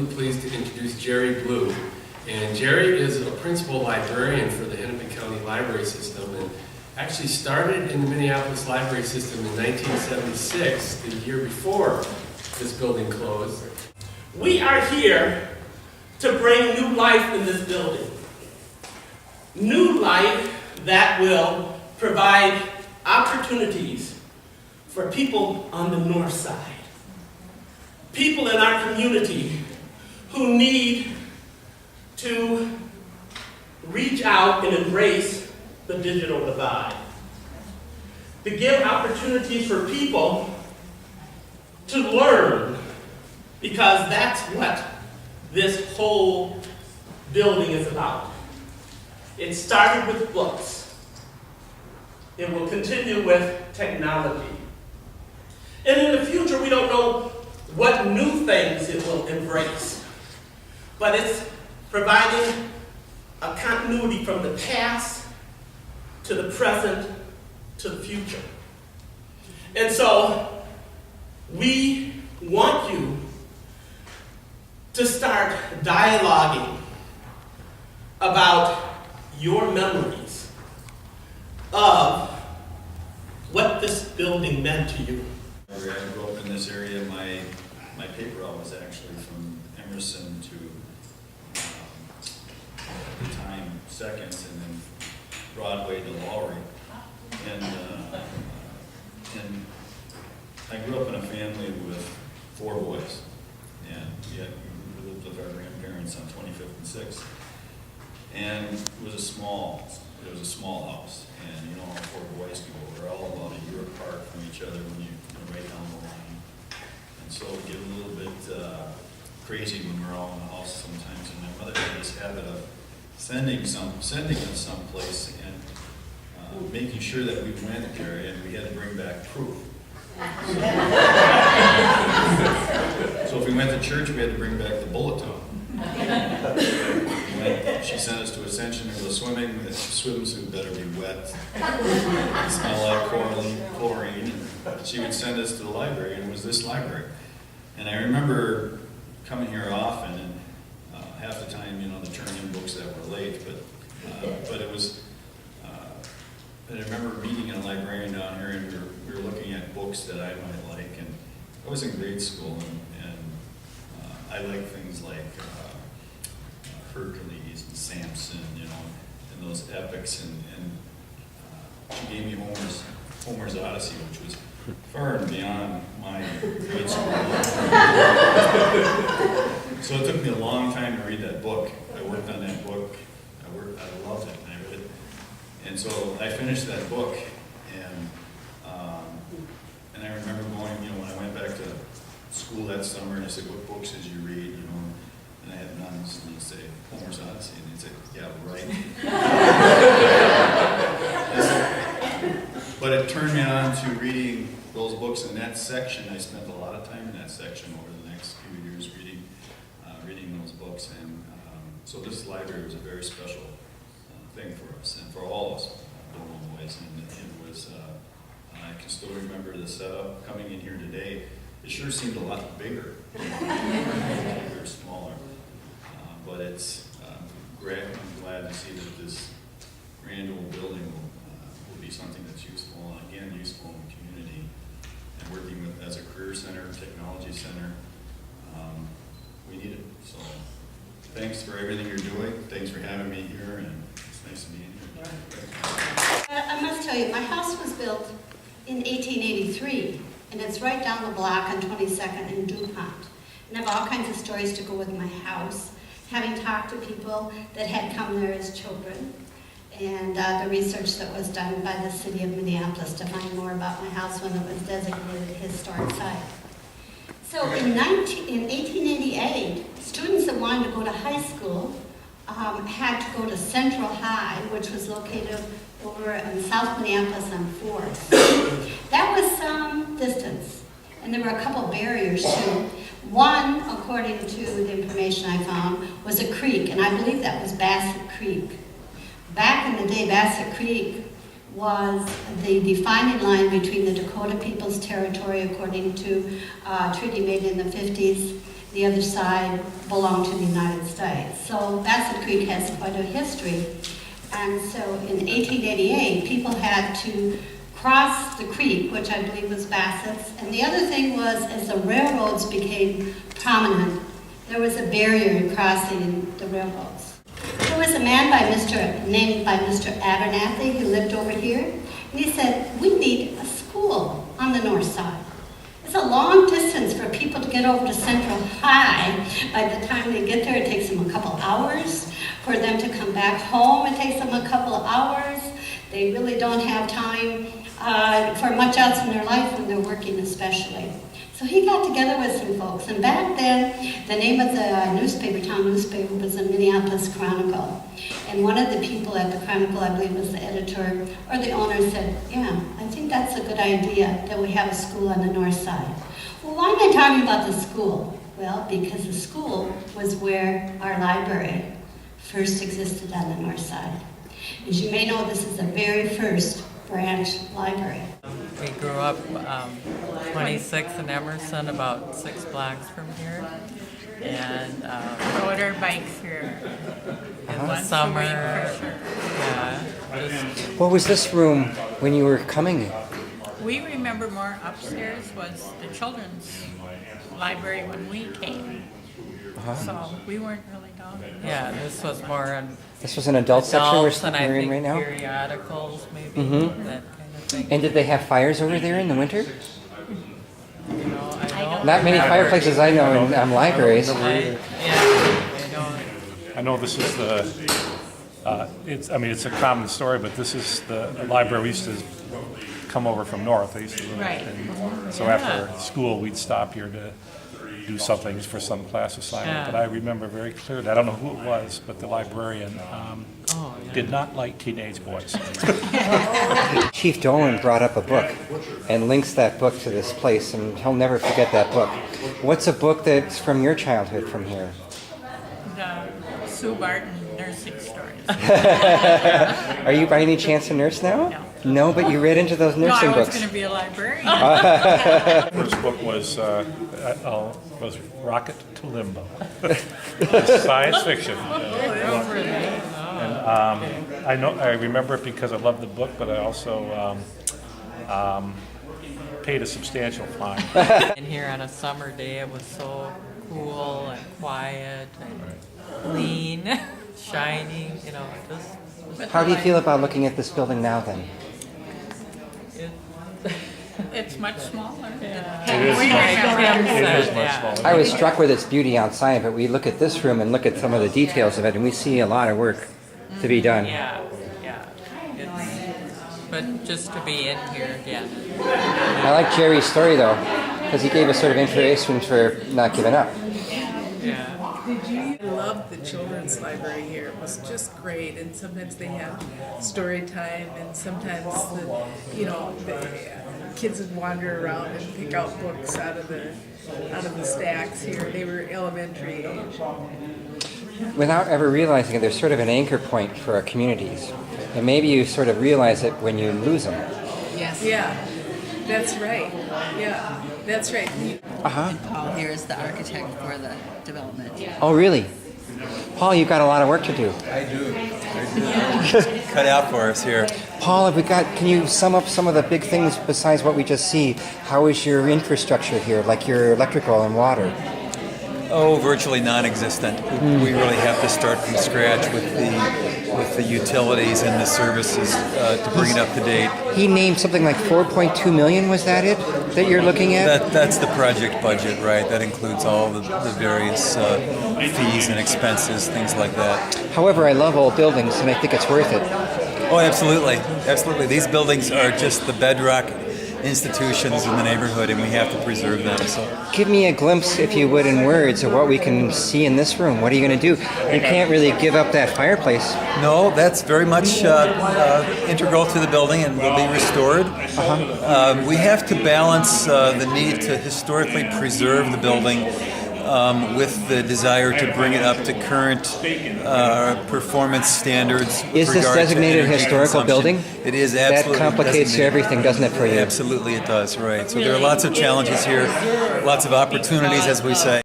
absolutely pleased to introduce Jerry Blue. And Jerry is a principal librarian for the Hennepin County Library System and actually started in the Minneapolis library system in 1976, the year before this building closed. We are here to bring new life in this building. New life that will provide opportunities for people on the north side. People in our community who need to reach out and embrace the digital divide. To give opportunities for people to learn, because that's what this whole building is about. It started with books. It will continue with technology. And in the future, we don't know what new things it will embrace. But it's providing a continuity from the past to the present to the future. And so we want you to start dialoguing about your memories of what this building meant to you. I grew up in this area. My paper route was actually from Emerson to at the time Seconds, and then Broadway to Lowry. And I grew up in a family with 4 boys, and we lived with our grandparents on 25th and 6th. And it was a small house, and you know how 4 boys go. We're all about a year apart from each other when you're right down the line. And so it get a little bit crazy when we're all in the house sometimes. And my mother had this habit of sending us someplace and making sure that we went there, and we had to bring back proof. So if we went to church, we had to bring back the bulletin. She sent us to Ascension to go swimming. The swimsuit better be wet. It smelled like chlorine. And she would send us to the library, and it was this library. And I remember coming here often, and half the time, to turn in books that were late. But it was. And I remember meeting a librarian down here, and we were looking at books that I might like. And I was in grade school, and I like things like Hercules and Samson, and those epics. And she gave me Homer's Odyssey, which was far and beyond my grade school. So it took me a long time to read that book. I worked on that book. I loved it. And I read it. And so I finished that book, and I remember going, when I went back to school that summer, and I said, "What books did you read?" And I had none, and they'd say, "Homer's Odyssey," and they'd say, "Yeah, right." But it turned me on to reading those books in that section. I spent a lot of time in that section over the next few years reading those books, and so this library was a very special thing for us and for all of us, Dolan boys. And it was, I can still remember the setup coming in here today. It sure seemed a lot bigger. Or smaller. But it's great. I'm glad to see that this grand old building will be something that's useful, and again, useful in the community. And working with as a career center, technology center, we need it. So thanks for everything you're doing. Thanks for having me here, and it's nice to be in here. I must tell you, my house was built in 1883, and it's right down the block on 22nd and DuPont. And I have all kinds of stories to go with my house, having talked to people that had come there as children, and the research that was done by the city of Minneapolis to find more about my house when it was designated a historic site. So in 1888, students that wanted to go to high school had to go to Central High, which was located over in South Minneapolis on 4th. That was some distance, and there were a couple barriers too. One, according to the information I found, was a creek, and I believe that was Bassett Creek. Back in the day, Bassett Creek was the defining line between the Dakota People's Territory, according to a treaty made in the 50s, The other side belonged to the United States. So Bassett Creek has quite a history. And so in 1888, people had to cross the creek, which I believe was Bassett's. And the other thing was, as the railroads became prominent, there was a barrier in crossing the railroads. There was a man named by Mr. Abernathy who lived over here, and he said, we need a school on the north side. It's a long distance for people to get over to Central High. By the time they get there, it takes them a couple hours. For them to come back home, it takes them a couple of hours. They really don't have time for much else in their life when they're working especially. So he got together with some folks, and back then, the name of the newspaper, town newspaper, was the Minneapolis Chronicle. And one of the people at the Chronicle, I believe was the editor or the owner, said, yeah, I think that's a good idea that we have a school on the north side. Well, why am I talking about the school? Well, because the school was where our library first existed on the north side. As you may know, this is the very first branch library. We grew up 26 in Emerson, about 6 blocks from here, and rode our bikes here. in the Once a summer, week, for sure. yeah, just What was this room when you were coming? We remember more upstairs was the children's library when we came. So we weren't really down in this. yeah, this was more in This was an adult section we're adults and I in think right now? periodicals maybe, Mhm. that kind of thing. And did they have fires over there in the winter? You know, I don't Not many remember. fireplaces I know in libraries. I don't. I know this is it's a common story, but this is the library we used to come over from north. I used to live Right. and so after school, we'd stop here to do something for some class assignment. Yeah. But I remember very clearly, I don't know who it was, but the librarian did not like teenage boys. Chief Dolan brought up a book and links that book to this place, and he'll never forget that book. What's a book that's from your childhood from here? The Sue Barton nursing stories. Are you by any chance a nurse now? No. No, but you read into those No, nursing I was books. going to be a librarian. First book was Rocket to Limbo. Science fiction. I remember it because I loved the book, but I also paid a substantial fine. And here on a summer day, it was so cool and quiet and clean, shining, you know, just How do you feel about looking at this building now then? it, It's much smaller. It is We much remember smaller. it. It is much Yeah. smaller. I was struck with its beauty outside, but we look at this room and look at some of the details of it, and we see a lot of work to be done. yeah, but just to be in here again. I like Jerry's story though, because he gave us sort of inspiration for not giving up. Yeah. I loved the children's library here. It was just great, and sometimes they had story time, and sometimes the kids would wander around and pick out books out of the stacks here. They were elementary age. Without ever realizing it, there's sort of an anchor point for our communities, and maybe you sort of realize it when you lose them. Yes. Yeah, that's right. Yeah, that's right. Paul here is the architect for the development. Oh, really? Paul, you've got a lot of work to do. I do. Cut out for us here. Paul, can you sum up some of the big things besides what we just see? How is your infrastructure here, like your electrical and water? Oh, virtually non-existent. We really have to start from scratch with the utilities and the services to bring it up to date. He named something like 4.2 million, was that it, that you're looking at? That's the project budget, right? That includes all the various fees and expenses, things like that. However, I love old buildings, and I think it's worth it. Oh, absolutely. Absolutely. These buildings are just the bedrock institutions in the neighborhood, and we have to preserve them. So, Give me a glimpse, if you would, in words of what we can see in this room. What are you going to do? You can't really give up that fireplace. no, that's very much integral to the building and will be restored. We have to balance the need to historically preserve the building with the desire to bring it up to current performance standards. Is this regard to designated energy historical consumption. building? It is absolutely That complicates designated. everything, doesn't it, for you? Absolutely, it does. Right. So there are lots of challenges here, lots of opportunities, as we say.